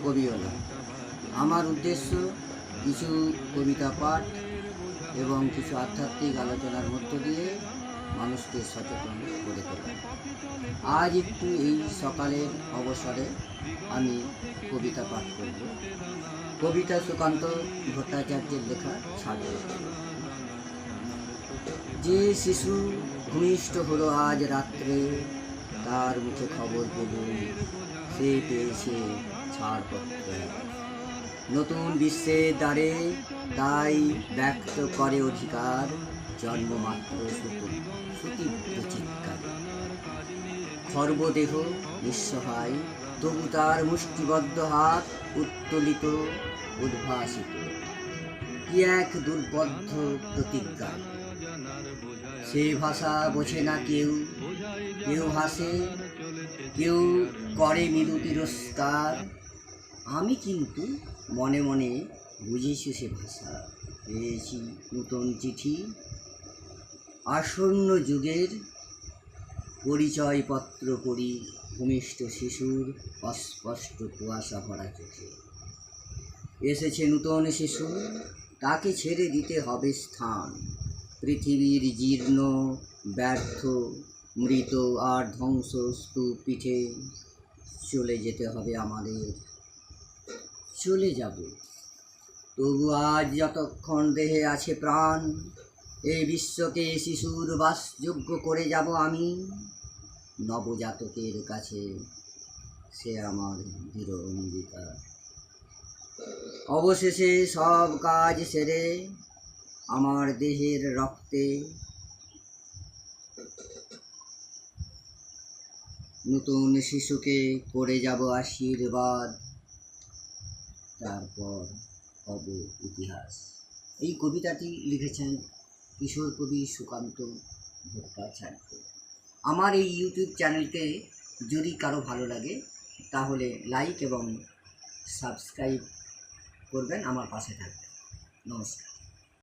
কবি হলাম। আমার উদ্দেশ্য কিছু কবিতা পাঠ এবং কিছু আধ্যাত্মিক আলোচনার মধ্য দিয়ে মানুষকে সচেতন করে তোলা। আজ একটু এই সকালের অবসরে আমি কবিতা পাঠ করব। কবিতা সুকান্ত ভট্টাচার্যের লেখা ছাড়ব। যে শিশু ভূমিষ্ঠ হলো আজ রাত্রে, তার মুখে খবর পেলুম সে পেয়েছে ছাড়পত্র। নতুন বিশ্বের দ্বারে তাই ব্যক্ত করে অধিকার, জন্মমাত্র সুতীব্র চিৎকারে। খর্বদেহ নিঃসহায়, তবু তার মুষ্টিবদ্ধ হাত উত্তোলিত উদ্ভাসিত, কি এক দুর্বদ্ধ প্রতিজ্ঞা। সে ভাষা বোঝে না কেউ, কেউ হাসে, কেউ করে মৃদু তিরস্কার। আমি কিন্তু মনে মনে বুঝেছি সে ভাষা। পেয়েছি নতুন চিঠি, আসন্ন যুগের পরিচয়পত্র পড়ি ভূমিষ্ঠ শিশুর অস্পষ্ট কুয়াশা ভরা চোখে। এসেছে নূতন শিশু, তাকে ছেড়ে দিতে হবে স্থান। পৃথিবীর জীর্ণ ব্যর্থ মৃত আর ধ্বংস স্তূপ পিঠে চলে যেতে হবে আমাদের। চলে যাব, তবু আজ যতক্ষণ দেহে আছে প্রাণ, এই বিশ্বকে শিশুর বাসযোগ্য করে যাব আমি। নবজাতকের কাছে সে আমার দৃঢ় অঙ্গীকার। অবশেষে সব কাজ সেরে আমার দেহের রক্তে নতুন শিশুকে করে যাব আশীর্বাদ। তারপর হবে ইতিহাস। এই কবিতাটি লিখেছেন কিশোর কবি সুকান্ত ভট্টাচার্য। আমার এই ইউটিউব চ্যানেলকে যদি কারো ভালো লাগে তাহলে লাইক এবং সাবস্ক্রাইব করবেন, আমার পাশে থাকবেন। নমস্কার।